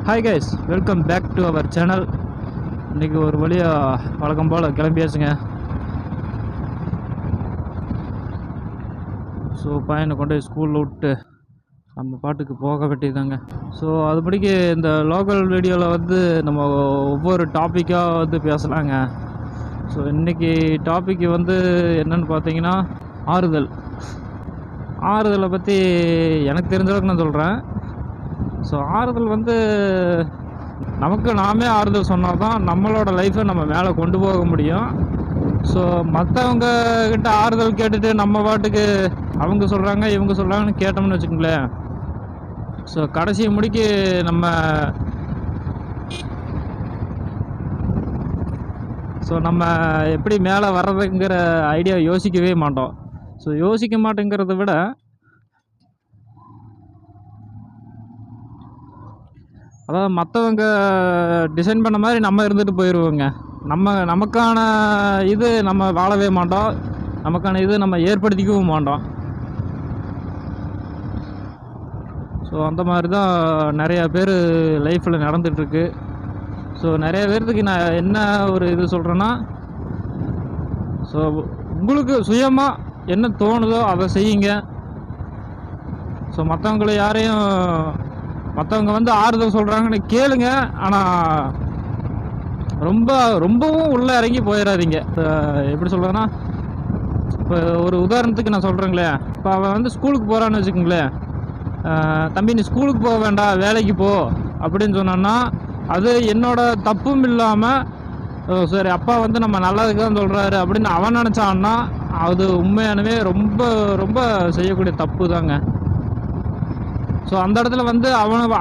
Hi guys, welcome back to our channel. இன்றைக்கி ஒரு வழியாக வழக்கம் போல் கிளம்பியாச்சுங்க. ஸோ பையனை கொண்டு போய் ஸ்கூலில் விட்டு நம்ம பாட்டுக்கு போக வேண்டியதாங்க. ஸோ அதுபடிக்கு இந்த லோக்கல் வீடியோவில் வந்து நம்ம ஒவ்வொரு டாப்பிக்காக வந்து பேசலாங்க. ஸோ இன்றைக்கி டாபிக் வந்து என்னென்னு பார்த்தீங்கன்னா ஆறுதலை பற்றி எனக்கு தெரிஞ்ச அளவுக்கு நான் சொல்கிறேன். ஸோ ஆறுதல் வந்து நமக்கு நாமே ஆறுதல் சொன்னால் தான் நம்மளோட லைஃப்பை நம்ம மேலே கொண்டு போக முடியும். ஸோ மற்றவங்க கிட்ட ஆறுதல் கேட்டுட்டு நம்ம பாட்டுக்கு அவங்க சொல்கிறாங்க இவங்க சொல்கிறாங்கன்னு கேட்டோம்னு வச்சுக்கோங்களேன், ஸோ கடைசி முடிக்கு நம்ம எப்படி மேலே வர்றதுங்கிற ஐடியா யோசிக்கவே மாட்டோம். ஸோ யோசிக்க மாட்டேங்கிறத விட அதாவது மற்றவங்க டிசைன் பண்ண மாதிரி நம்ம இருந்துட்டு போயிடுவோங்க. நமக்கான இது நம்ம வாழவே மாட்டோம், நமக்கான இது நம்ம ஏற்படுத்திக்கவும் மாட்டோம். ஸோ அந்த மாதிரி தான் நிறையா பேர் லைஃப்பில் நடந்துகிட்ருக்கு. ஸோ நிறைய பேர்த்துக்கு நான் என்ன ஒரு இது சொல்கிறேன்னா, ஸோ உங்களுக்கு சுயமாக என்ன தோணுதோ அதை செய்யுங்க. ஸோ மற்றவங்க வந்து ஆறுதல் சொல்கிறாங்கன்னு கேளுங்க, ஆனால் ரொம்பவும் உள்ளே இறங்கி போயிடாதீங்க. எப்படி சொல்கிறேன்னா, இப்போ ஒரு உதாரணத்துக்கு நான் சொல்கிறேங்களே, இப்போ அவன் வந்து ஸ்கூலுக்கு போகிறான்னு வச்சுக்கோங்களேன், தம்பி நீ ஸ்கூலுக்கு போக வேண்டாம் வேலைக்கு போ அப்படின்னு சொன்னோன்னா, அது என்னோட தப்பும் இல்லாமல் சரி அப்பா வந்து நம்ம நல்லதுக்கு தான் சொல்கிறாரு அப்படின்னு அவன் நினச்சான்னா அது உண்மையானவே ரொம்ப ரொம்ப செய்யக்கூடிய தப்பு தாங்க. ஸோ அந்த இடத்துல வந்து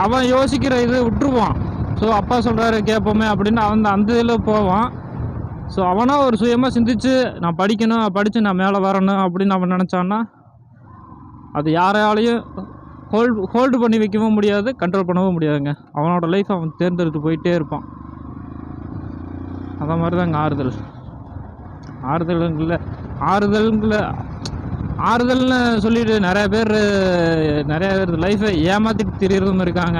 அவன் யோசிக்கிற இது விட்டுருவான். ஸோ அப்பா சொல்கிறாரு கேட்போமே அப்படின்னு அந்த இதில் போவான். ஸோ அவனாக ஒரு சுயமாக சிந்திச்சு நான் படித்து நான் மேலே வரணும் அப்படின்னு அவன் நினச்சான்னா அது யாராலையும் ஹோல்டு பண்ணி வைக்கவும் முடியாது, கண்ட்ரோல் பண்ணவும் முடியாதுங்க. அவனோட லைஃப் அவன் தேர்ந்தெடுத்து போயிட்டே இருப்பான். அந்த மாதிரி தாங்க ஆறுதல்னு சொல்லிட்டு நிறைய பேர் லைஃப்பை ஏமாற்றிட்டு திரியறதும் இருக்காங்க.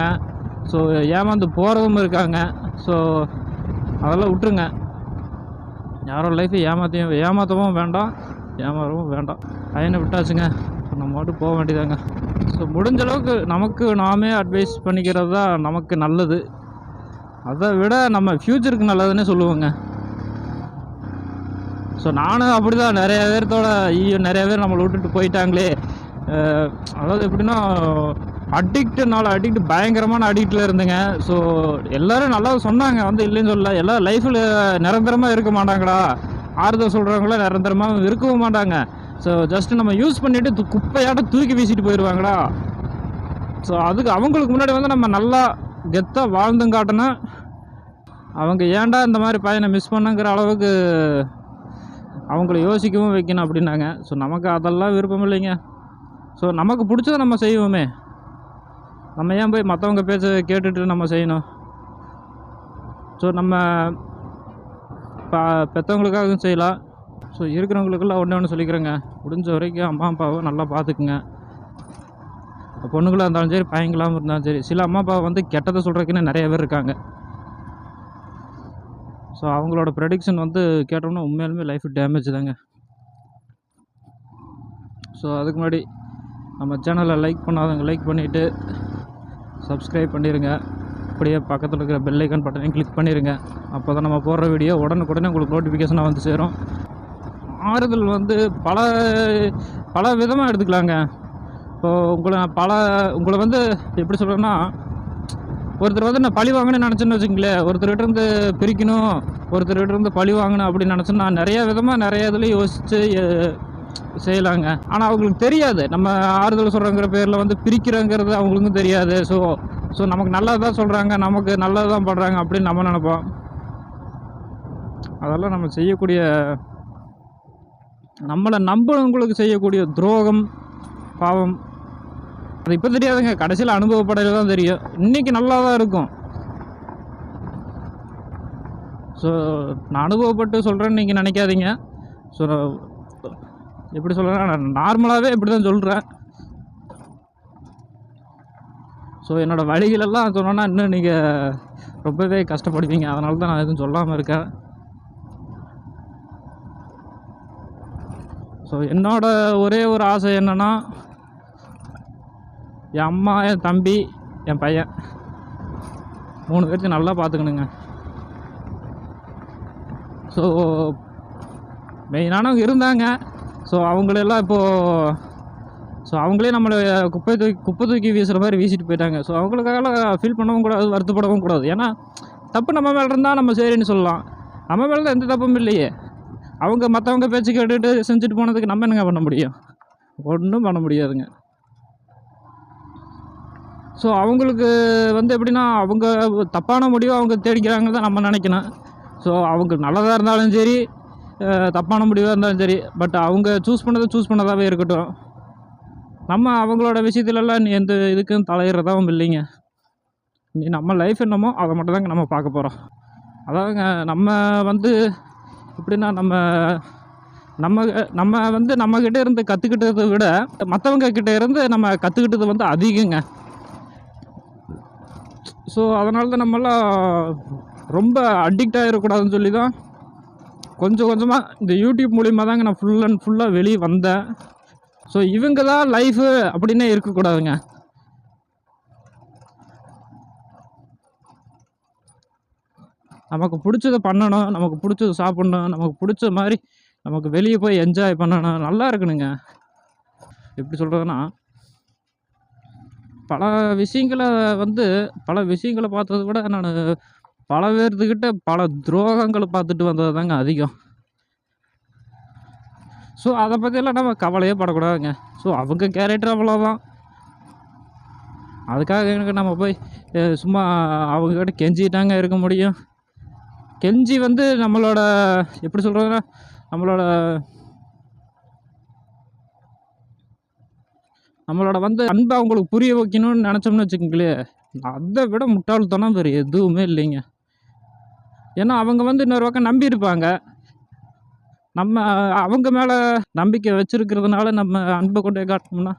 ஸோ ஏமாந்து போகிறதும் இருக்காங்க. ஸோ அதெல்லாம் விட்டுருங்க. யாரோட லைஃப்பை ஏமாற்றவும் வேண்டாம், ஏமாறவும் வேண்டாம். பையனை விட்டாச்சுங்க, நம்ம மட்டும் போக வேண்டியதாங்க. ஸோ முடிஞ்ச அளவுக்கு நமக்கு நாமே அட்வைஸ் பண்ணிக்கிறது தான் நமக்கு நல்லது. அதை விட நம்ம ஃப்யூச்சருக்கு நல்லதுன்னே சொல்லுவோங்க. ஸோ நானும் அப்படி தான் நிறைய பேர் நம்மளை விட்டுட்டு போயிட்டாங்களே. அதாவது எப்படின்னா அடிக்ட் பயங்கரமான அடிக்டில் இருந்துங்க. ஸோ எல்லோரும் நல்லா சொன்னாங்க, வந்து இல்லைன்னு சொல்லல. எல்லோரும் லைஃப்பில் நிரந்தரமாக இருக்க மாட்டாங்கடா, ஆறுதல் சொல்கிறவங்கள நிரந்தரமாக இருக்கவும் மாட்டாங்க. ஸோ ஜஸ்ட்டு நம்ம யூஸ் பண்ணிவிட்டு குப்பையாட்ட தூக்கி வீசிட்டு போயிடுவாங்கடா. ஸோ அதுக்கு அவங்களுக்கு முன்னாடி வந்து நம்ம நல்லா கெத்தாக வாழ்ந்தும் காட்டணும். அவங்க ஏன்டா இந்த மாதிரி பையனை மிஸ் பண்ணுங்கிற அளவுக்கு அவங்கள யோசிக்கவும் வைக்கணும் அப்படின்னாங்க. ஸோ நமக்கு அதெல்லாம் விருப்பம் இல்லைங்க. ஸோ நமக்கு பிடிச்சதை நம்ம செய்வோமே, நம்ம ஏன் போய் மற்றவங்க பேச்ச கேட்டுட்டு நம்ம செய்யணும்? ஸோ நம்ம பெற்றவங்களுக்காகவும் செய்யலாம். ஸோ இருக்கிறவங்களுக்கெல்லாம் ஒன்று சொல்லிக்கிறேங்க, முடிஞ்ச வரைக்கும் அம்மா அப்பாவை நல்லா பார்த்துக்குங்க. பொண்ணுங்களாக இருந்தாலும் சரி பையங்களாகவும் இருந்தாலும் சரி. சில அம்மா அப்பா வந்து கெட்டதை சொல்கிறதுக்குன்னு நிறைய பேர் இருக்காங்க. ஸோ அவங்களோட ப்ரெடிக்ஷன் வந்து கேட்டோம்னா உண்மையாலுமே லைஃப் டேமேஜ் தாங்க. ஸோ அதுக்கு முன்னாடி நம்ம சேனலை லைக் பண்ணாதவங்க லைக் பண்ணிவிட்டு சப்ஸ்கிரைப் பண்ணிடுங்க. அப்படியே பக்கத்தில் இருக்கிற பெல் ஐக்கான் பட்டனையும் கிளிக் பண்ணிடுங்க. அப்போ தான் நம்ம போடுற வீடியோ உடனுக்குடனே உங்களுக்கு நோட்டிஃபிகேஷனாக வந்து சேரும். ஆறுதல் வந்து பல விதமாக எடுத்துக்கலாங்க. இப்போது உங்களை வந்து எப்படி சொல்கிறேன்னா, ஒருத்தர் வந்து நான் பழி வாங்கணும்னு நினச்சேன்னு வச்சுங்களேன், ஒருத்தர்கிட்ட இருந்து பிரிக்கணும், ஒருத்தர்கிட்ட இருந்து பழி வாங்கணும் அப்படின்னு நினச்சேன்னா நிறைய விதமாக நிறைய இதில் யோசித்து செய்யலாங்க. ஆனால் அவங்களுக்கு தெரியாது நம்ம ஆறுதல் சொல்கிறங்கிற பேரில் வந்து பிரிக்கிறங்கிறது அவங்களுக்கும் தெரியாது. ஸோ நமக்கு நல்லது தான் சொல்கிறாங்க, நமக்கு நல்லது தான் பண்ணுறாங்க அப்படின்னு நம்ம நினைப்போம். அதெல்லாம் நம்ம செய்யக்கூடிய, நம்மளை நம்புறவங்களுக்கு செய்யக்கூடிய துரோகம், பாவம். அது இப்போ தெரியாதுங்க, கடைசியில் அனுபவப்படையில் தான் தெரியும். இன்றைக்கி நல்லா தான் இருக்கும். ஸோ நான் அனுபவப்பட்டு சொல்கிறேன்னு நீங்கள் நினைக்காதீங்க. ஸோ எப்படி சொல்கிறேன்னா, நான் நார்மலாகவே இப்படி தான் சொல்கிறேன். ஸோ என்னோடய வழிகளெல்லாம் சொன்னோன்னா இன்னும் நீங்கள் ரொம்பவே கஷ்டப்படுவீங்க. அதனால தான் நான் எதுவும் சொல்லாமல் இருக்கேன். ஸோ என்னோட ஒரே ஒரு ஆசை என்னென்னா, என் அம்மா, என் தம்பி, என் பையன் 3 பேர்த்தையும் நல்லா பார்த்துக்கணுங்க. ஸோ மெயினானவங்க இருந்தாங்க. ஸோ அவங்களெல்லாம் இப்போது அவங்களே நம்மளை குப்பை தூக்கி வீசுகிற மாதிரி வீசிட்டு போயிட்டாங்க. ஸோ அவங்களுக்காக ஃபீல் பண்ணவும் கூடாது, வருத்தப்படவும் கூடாது. ஏன்னா தப்பு நம்ம மேலே இருந்தால் நம்ம சரின்னு சொல்லலாம். நம்ம மேலே தான் எந்த தப்பும் இல்லையே. அவங்க மற்றவங்க பேச்சு கேட்டுட்டு செஞ்சுட்டு போனதுக்கு நம்ம என்னங்க பண்ண முடியும்? ஒன்றும் பண்ண முடியாதுங்க. ஸோ அவங்களுக்கு எப்படின்னா, அவங்க தப்பான முடிவை அவங்க தேடிக்கிறாங்க தான் நம்ம நினைக்கணும். ஸோ அவங்க நல்லதாக இருந்தாலும் சரி, தப்பான முடிவாக இருந்தாலும் சரி, பட் அவங்க சூஸ் பண்ணதாகவே இருக்கட்டும். நம்ம அவங்களோட விஷயத்துலலாம் எந்த இதுக்கும் தலையிடுறதாவும் இல்லைங்க. நம்ம லைஃப் என்னமோ அதை மட்டும் தாங்க நம்ம பார்க்க போகிறோம். அதாவதுங்க நம்ம எப்படின்னா, நம்மக்கிட்ட இருந்து கற்றுக்கிட்டதை விட மற்றவங்க கிட்ட இருந்து நம்ம கற்றுக்கிட்டது அதிகங்க. ஸோ அதனால தான் நம்மளாம் ரொம்ப அடிக்ட் ஆகிடக்கூடாதுன்னு சொல்லி தான் கொஞ்சம் கொஞ்சமாக இந்த யூடியூப் மூலிமா தாங்க நான் ஃபுல்லாக வெளியே வந்தேன். ஸோ இவங்க தான் லைஃபு அப்படின்னே இருக்கக்கூடாதுங்க. நமக்கு பிடிச்சத பண்ணணும், நமக்கு பிடிச்சது சாப்பிட்ணும், நமக்கு பிடிச்ச மாதிரி நமக்கு வெளியே போய் என்ஜாய் பண்ணணும், நல்லா இருக்கணுங்க. எப்படி சொல்கிறதுன்னா, பல விஷயங்களை பார்த்ததை விட நான் பல பேர்த்துக்கிட்ட பல துரோகங்களை பார்த்துட்டு வந்தது தாங்க அதிகம். ஸோ அதை பற்றியெல்லாம் நம்ம கவலையே படக்கூடாதுங்க. ஸோ அவங்க கேரக்டர் அவ்வளோதான். அதுக்காக எனக்கு நம்ம போய் சும்மா அவங்கக்கிட்ட கெஞ்சிட்டாங்க இருக்க முடியும். கெஞ்சி நம்மளோட எப்படி சொல்கிறதுன்னா, நம்மளோட அன்பை அவங்களுக்கு புரிய வைக்கணும்னு நினச்சோம்னு வச்சுக்கோங்களேன், அதை விட முட்டாள்தனம் வேறு எதுவுமே இல்லைங்க. ஏன்னா அவங்க இன்னொரு பக்கம் நம்பியிருப்பாங்க. நம்ம அவங்க மேலே நம்பிக்கை வச்சுருக்கிறதுனால நம்ம அன்பை கொண்டு போய் காட்டணும்னா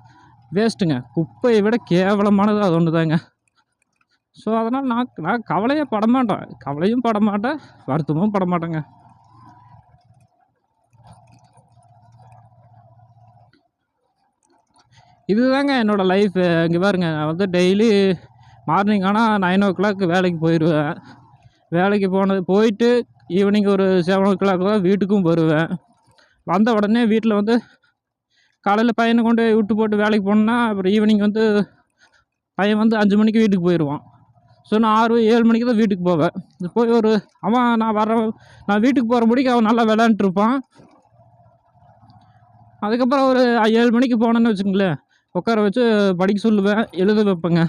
வேஸ்ட்டுங்க. குப்பையை விட கேவலமானது அது ஒன்று தாங்க. ஸோ அதனால் நான் கவலையும் படமாட்டேன், வருத்தமும் படமாட்டேங்க. இதுதாங்க என்னோடய லைஃப். இங்கே பாருங்க, நான் டெய்லி மார்னிங் ஆனால் 9 o'clock வேலைக்கு போயிடுவேன். வேலைக்கு போயிட்டு ஈவினிங் ஒரு 7 o'clock தான் வீட்டுக்கும் வருவேன். வந்த உடனே வீட்டில் காலையில் பையனை கொண்டு விட்டு போட்டு வேலைக்கு போனேன்னா, அப்புறம் ஈவினிங் பையன் 5 மணிக்கு வீட்டுக்கு போயிடுவான். ஸோ நான் 6-7 மணிக்கு தான் வீட்டுக்கு போவேன். போய் நான் வீட்டுக்கு போகிற முடிக்கு அவன் நல்லா விளையாண்டுருப்பான். அதுக்கப்புறம் ஒரு 7 மணிக்கு போனேன்னு வச்சுங்களேன், உட்கார வச்சு படிக்க சொல்லுவேன், எழுத வைப்பேங்க.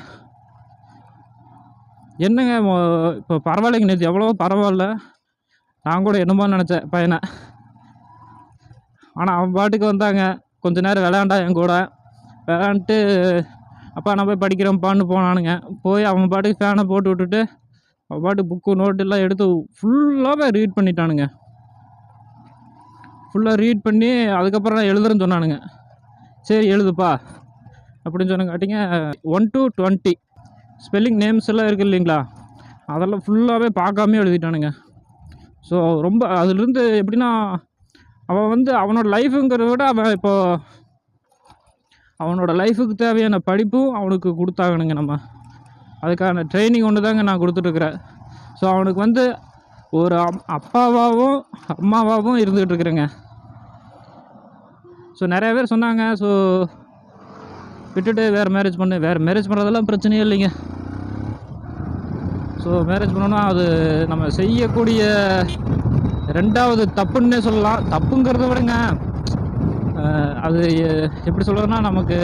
என்னங்க இப்போ பரவாயில்லைங்க, நேற்று எவ்வளோ பரவாயில்ல. நான் கூட என்னமோ நினச்சேன் பையனை. ஆனால் அவன் பாட்டுக்கு வந்தாங்க, கொஞ்ச நேரம் விளையாண்டா என் கூட விளையாண்டுட்டு, அப்பா நான் போய் படிக்கிறேன்ப்பான்னு போனானுங்க. போய் அவன் பாட்டுக்கு ஃபேனை போட்டு விட்டுட்டு அவன் பாட்டுக்கு புக்கு நோட்டு எல்லாம் எடுத்து ஃபுல்லாகவே ரீட் பண்ணிட்டானுங்க. ஃபுல்லாக ரீட் பண்ணி அதுக்கப்புறம் நான் எழுதுறேன்னு சொன்னானுங்க. சரி எழுதுப்பா அப்படின்னு சொன்னங்காட்டிங்க 1 to 20 ஸ்பெல்லிங் நேம்ஸ் எல்லாம் இருக்குது இல்லைங்களா, அதெல்லாம் ஃபுல்லாகவே பார்க்காமே எழுதிட்டானுங்க. ஸோ ரொம்ப அதுலேருந்து எப்படின்னா, அவன் அவனோட லைஃபுங்கிறத விட அவனோட லைஃபுக்கு தேவையான படிப்பும் அவனுக்கு கொடுத்தாகணுங்க. நம்ம அதுக்கான ட்ரைனிங் ஒன்று தாங்க நான் கொடுத்துட்ருக்குறேன். ஸோ அவனுக்கு ஒரு அப்பாவாகவும் அம்மாவாகவும் இருந்துகிட்ருக்குறேங்க. ஸோ நிறைய பேர் சொன்னாங்க, ஸோ விட்டுட்டு வேறு மேரேஜ் பண்ணுறதெல்லாம் பிரச்சனையே இல்லைங்க. ஸோ மேரேஜ் பண்ணோன்னா அது நம்ம செய்யக்கூடிய 2வது தப்புன்னே சொல்லலாம். தப்புங்கிறத விடுங்க, அது எப்படி சொல்கிறதுனா, நமக்கு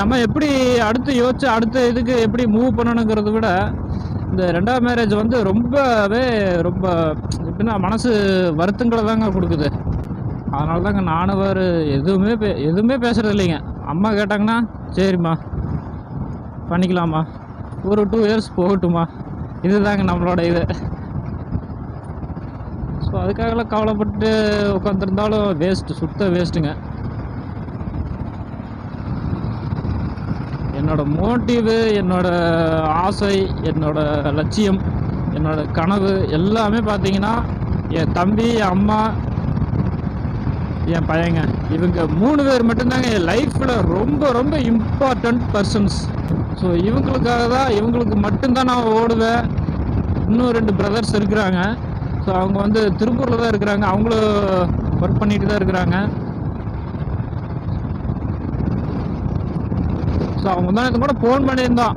நம்ம எப்படி அடுத்து யோசிச்சு அடுத்த இதுக்கு எப்படி மூவ் பண்ணணுங்கிறத விட இந்த 2வது மேரேஜ் ரொம்பவே எப்படின்னா மனசு வருத்தங்களை தாங்க கொடுக்குது. அதனால தாங்க நானும் வேறு எதுவுமே பேசுகிறது இல்லைங்க. அம்மா கேட்டாங்கன்னா சரிம்மா பண்ணிக்கலாமா, ஒரு 2 years போகட்டுமா, இதுதாங்க நம்மளோட இது. ஸோ அதுக்காகலாம் கவலைப்பட்டு உட்காந்துருந்தாலும் சுத்த வேஸ்ட்டுங்க. என்னோடய மோட்டிவு, என்னோடய ஆசை, என்னோடய லட்சியம், என்னோடய கனவு எல்லாமே பார்த்தீங்கன்னா என் தம்பி, என் அம்மா, என் பையங்க. இவங்க 3 பேர் மட்டும்தாங்க என் லைஃப்பில் ரொம்ப ரொம்ப இம்பார்ட்டண்ட் பர்சன்ஸ். ஸோ இவங்களுக்கு மட்டும்தான் நான் ஓடுவேன். இன்னும் 2 பிரதர்ஸ் இருக்கிறாங்க. ஸோ அவங்க வந்து திருப்பூரில் தான் இருக்கிறாங்க. அவங்களும் ஒர்க் பண்ணிட்டு தான் இருக்கிறாங்க. ஸோ அவங்க தான் இது கூட ஃபோன் பண்ணியிருந்தான்.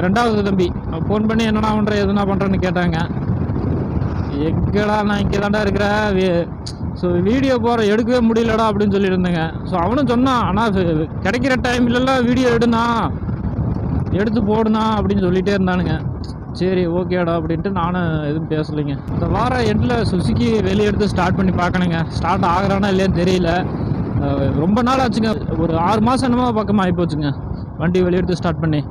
2வது தம்பி ஃபோன் பண்ணி என்னடா பண்ணுற எதுனா பண்ணுறேன்னு கேட்டாங்க. எங்கடா நான் இங்கே தாண்டா இருக்கிறேன், ஸோ வீடியோ எடுக்கவே முடியலடா அப்படின்னு சொல்லியிருந்தேங்க. ஸோ அவனும் சொன்னான், ஆனால் கிடைக்கிற டைம்லலாம் வீடியோ எடுத்து போடுனா அப்படின்னு சொல்லிகிட்டே இருந்தானுங்க. சரி ஓகேடா அப்படின்ட்டு நானும் எதுவும் பேசலைங்க. இந்த வார எண்டில் சுசுக்கி வெளியே எடுத்து ஸ்டார்ட் பண்ணி பார்க்கணுங்க. ஸ்டார்ட் ஆகிறானா இல்லையான்னு தெரியல. ரொம்ப நாள் ஆச்சுங்க, ஒரு 6 மாதம் என்னமோ பக்கமாக ஆகிப்போச்சுங்க வண்டி வெளியே எடுத்து ஸ்டார்ட் பண்ணி.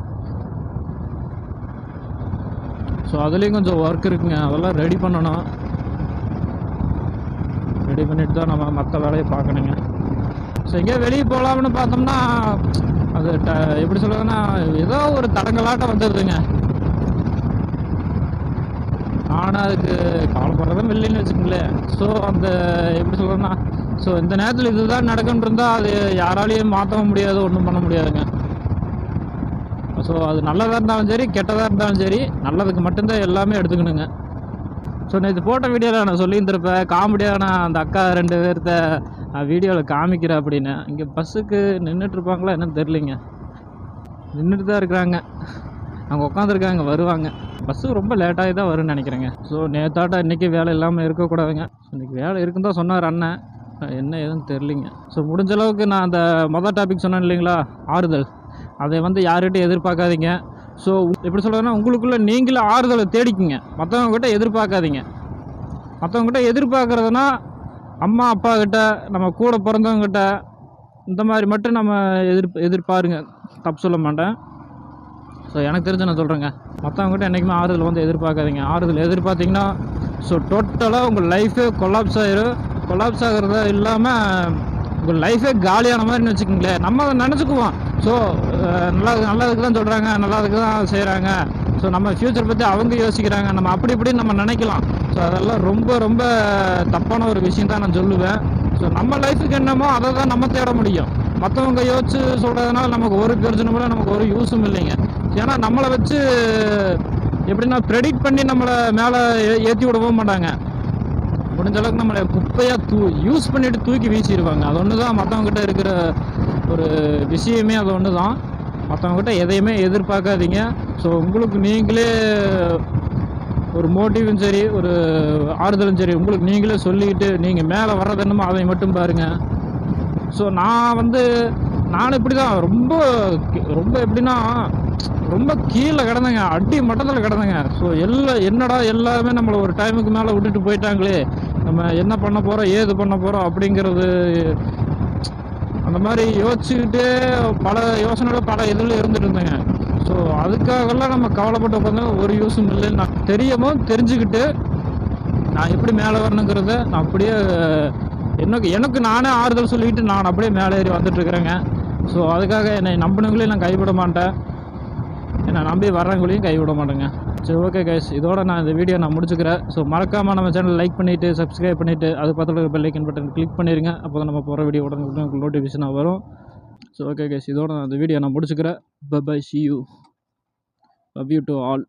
ஸோ அதுலேயும் கொஞ்சம் ஒர்க் இருக்குங்க, அதெல்லாம் ரெடி பண்ணணும். ரெடி பண்ணிட்டு தான் நம்ம மற்ற வேலையை பார்க்கணுங்க. ஸோ எங்கேயோ வெளியே போகலாம்னு பார்த்தோம்னா அது எப்படி சொல்லுறதுன்னா ஏதோ ஒரு தடங்கலாட்டம் வந்துடுதுங்க. ஆனால் அதுக்கு கவலைப்படுறதும் இல்லைன்னு வச்சுக்கோங்களேன். ஸோ அந்த எப்படி சொல்கிறேன்னா, ஸோ இந்த நேரத்தில் இதுதான் நடக்குன்னு இருந்தால் அது யாராலையும் மாற்றவும் முடியாது, ஒன்றும் பண்ண முடியாதுங்க. ஸோ அது நல்லதாக இருந்தாலும் சரி, கெட்டதாக இருந்தாலும் சரி, நல்லதுக்கு மட்டும்தான் எல்லாமே எடுத்துக்கணுங்க. ஸோ நேற்று போட்ட வீடியோவில் நான் சொல்லியிருந்திருப்பேன், காமெடியாக நான் அந்த அக்கா 2 பேர்த்த வீடியோவில் காமிக்கிறேன் அப்படின்னு. இங்கே பஸ்ஸுக்கு நின்றுட்டுருப்பாங்களா என்னன்னு தெரிலிங்க. நின்றுட்டு தான் இருக்கிறாங்க, அவங்க உட்காந்துருக்காங்க, வருவாங்க. பஸ்ஸு ரொம்ப லேட்டாகி தான் வரும்னு நினைக்கிறேங்க. ஸோ நேற்றாட்டம் இன்றைக்கி வேலை இல்லாமல் இருக்கக்கூடாதுங்க. இன்றைக்கி வேலை இருக்குன்னு தான் சொன்னார் அண்ணன், என்ன ஏதுன்னு தெரிலிங்க. ஸோ முடிஞ்ச அளவுக்கு நான் அந்த மொதல் டாபிக் சொன்னேன் இல்லைங்களா, ஆறுதல், அதை வந்து யார்கிட்டையும் எதிர்பார்க்காதீங்க. ஸோ எப்படி சொல்கிறதுன்னா, உங்களுக்குள்ளே நீங்களே ஆறுதலை தேடிக்குங்க, மற்றவங்ககிட்ட எதிர்பார்க்காதீங்க. மற்றவங்ககிட்ட எதிர்பார்க்குறதுனா அம்மா அப்பா கிட்ட, நம்ம கூட பிறந்தவங்ககிட்ட, இந்த மாதிரி மட்டும் நம்ம எதிர்பாருங்க, தப்பு சொல்ல மாட்டேன். ஸோ எனக்கு தெரிஞ்சு நான் சொல்கிறேங்க, மற்றவங்ககிட்ட என்றைக்குமே ஆறுதல் வந்து எதிர்பார்க்காதீங்க. ஆறுதல் எதிர்பார்த்திங்கன்னா ஸோ டோட்டலாக உங்கள் லைஃபே கொலாப்ஸ் ஆகிரும். கொலாப்ஸ் ஆகிறத இல்லாமல் உங்கள் லைஃபே காலியான மாதிரின்னு வச்சுக்கோங்களேன். நம்ம அதை நினச்சிக்குவோம், ஸோ நல்லதுக்கு தான் சொல்கிறாங்க, நல்லதுக்கு தான் செய்கிறாங்க, ஸோ நம்ம ஃப்யூச்சர் பற்றி அவங்க யோசிக்கிறாங்க, நம்ம அப்படி இப்படின்னு நம்ம நினைக்கலாம். ஸோ அதெல்லாம் ரொம்ப ரொம்ப தப்பான ஒரு விஷயம் தான் நான் சொல்லுவேன். ஸோ நம்ம லைஃபுக்கு என்னமோ அதை தான் நம்ம தேட முடியும். மற்றவங்க யோசிச்சு சொல்கிறதுனால நமக்கு ஒரு பிரயோஜனமும் இல்லை, நமக்கு ஒரு யூஸும் இல்லைங்க. ஏன்னா நம்மளை வச்சு எப்படின்னா ப்ரெடிக்ட் பண்ணி நம்மளை மேலே ஏற்றி விடவும் மாட்டாங்க. முடிஞ்ச அளவுக்கு நம்மளை குப்பையாக யூஸ் பண்ணிவிட்டு தூக்கி வீசிடுவாங்க. அது ஒன்று தான் மற்றவங்ககிட்ட இருக்கிற ஒரு விஷயமே, அது ஒன்று தான். மற்றவங்ககிட்ட எதையுமே எதிர்பார்க்காதீங்க. ஸோ உங்களுக்கு நீங்களே ஒரு மோட்டிவும் சரி, ஒரு ஆறுதலும் சரி, உங்களுக்கு நீங்களே சொல்லிக்கிட்டு நீங்கள் மேலே வர்றது என்னமோ அதை மட்டும் பாருங்கள். ஸோ நான் இப்படி தான் ரொம்ப ரொம்ப எப்படின்னா ரொம்ப கீழே கிடந்தேங்க, அடி மட்டத்தில் கிடந்தேங்க. ஸோ என்னடா எல்லாமே நம்மளை ஒரு டைமுக்கு மேலே விட்டுட்டு போயிட்டாங்களே, நம்ம என்ன பண்ண போகிறோம், ஏது பண்ண போகிறோம் அப்படிங்கிறது அந்த மாதிரி யோசிச்சுக்கிட்டே பல யோசனையோட பல இதில் இருந்துட்டு இருந்தேங்க. ஸோ அதுக்காகலாம் நம்ம கவலைப்பட்டு உட்காந்து ஒரு யூஸும் இல்லைன்னு நான் தெரிஞ்சுக்கிட்டு நான் எப்படி மேலே வரணுங்கிறத நான் அப்படியே எனக்கு நானே ஆறுதல் சொல்லிக்கிட்டு நான் அப்படியே மேலே ஏறி வந்துட்டுருக்குறேங்க. ஸோ அதுக்காக என்னை நம்பினவங்களையும் நான் கைவிட மாட்டேன், என்னை நம்பி வர்றவங்களையும் கைவிட மாட்டேங்க. சரி ஓகே கைஸ், இதோட நான் இந்த வீடியோ நான் முடிச்சுக்கிறேன். ஸோ மறக்காமல் நம்ம சேனல் லைக் பண்ணிவிட்டு சப்ஸ்கிரைப் பண்ணிவிட்டு அது பக்கத்தில் பெல் ஐக்கன் பட்டன் கிளிக் பண்ணிடுங்க. அப்போ தான் நம்ம போகிற வீடியோ உடனே உங்களுக்கு நோட்டிஃபிகேஷனாக வரும். ஸோ ஓகே கைஸ், இதோட நான் இந்த வீடியோ நான் முடிச்சுக்கிறேன். Bye bye, see you, love you to all.